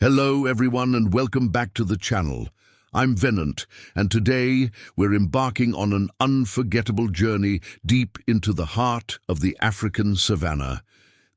Hello everyone and welcome back to the channel. I'm Venant and today we're embarking on an unforgettable journey deep into the heart of the African savanna.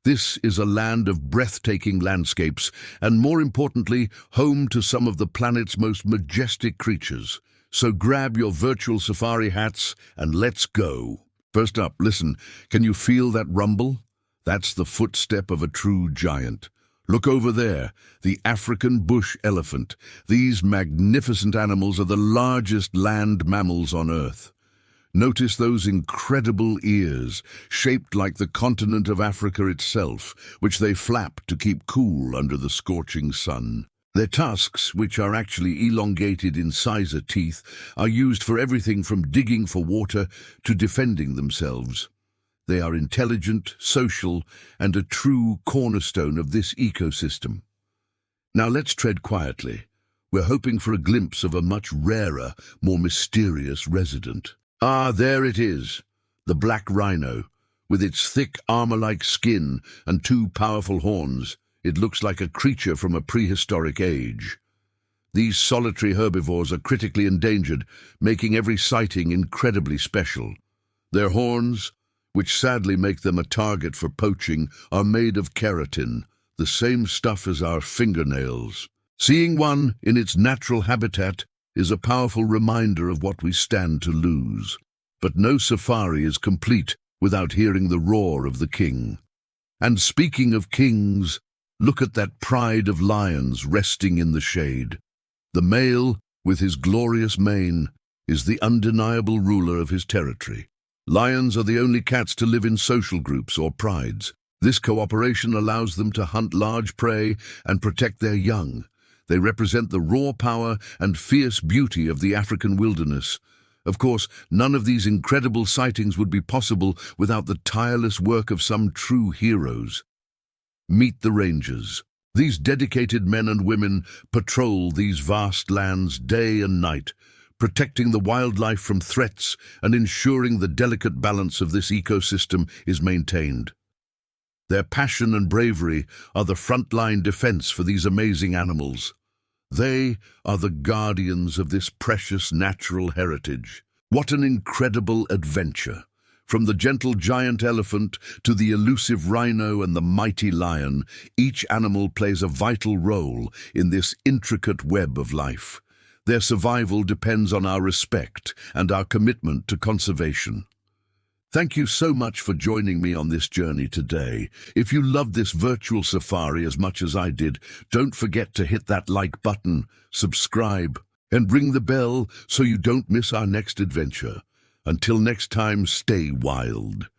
This is a land of breathtaking landscapes and, more importantly, home to some of the planet's most majestic creatures. So grab your virtual safari hats and let's go. First up, listen, can you feel that rumble? That's the footstep of a true giant. Look over there, the African bush elephant. These magnificent animals are the largest land mammals on Earth. Notice those incredible ears, shaped like the continent of Africa itself, which they flap to keep cool under the scorching sun. Their tusks, which are actually elongated incisor teeth, are used for everything from digging for water to defending themselves. They are intelligent, social, and a true cornerstone of this ecosystem. Now let's tread quietly. We're hoping for a glimpse of a much rarer, more mysterious resident. Ah, there it is, the black rhino. With its thick armor-like skin and two powerful horns, it looks like a creature from a prehistoric age. These solitary herbivores are critically endangered, making every sighting incredibly special. Their horns, which sadly make them a target for poaching, are made of keratin, the same stuff as our fingernails. Seeing one in its natural habitat is a powerful reminder of what we stand to lose. But no safari is complete without hearing the roar of the king. And speaking of kings, look at that pride of lions resting in the shade. The male, with his glorious mane, is the undeniable ruler of his territory. Lions are the only cats to live in social groups or prides. This cooperation allows them to hunt large prey and protect their young. They represent the raw power and fierce beauty of the African wilderness. Of course, none of these incredible sightings would be possible without the tireless work of some true heroes. Meet the rangers. These dedicated men and women patrol these vast lands day and night, protecting the wildlife from threats and ensuring the delicate balance of this ecosystem is maintained. Their passion and bravery are the frontline defense for these amazing animals. They are the guardians of this precious natural heritage. What an incredible adventure! From the gentle giant elephant to the elusive rhino and the mighty lion, each animal plays a vital role in this intricate web of life. Their survival depends on our respect and our commitment to conservation. Thank you so much for joining me on this journey today. If you loved this virtual safari as much as I did, don't forget to hit that like button, subscribe, and ring the bell so you don't miss our next adventure. Until next time, stay wild.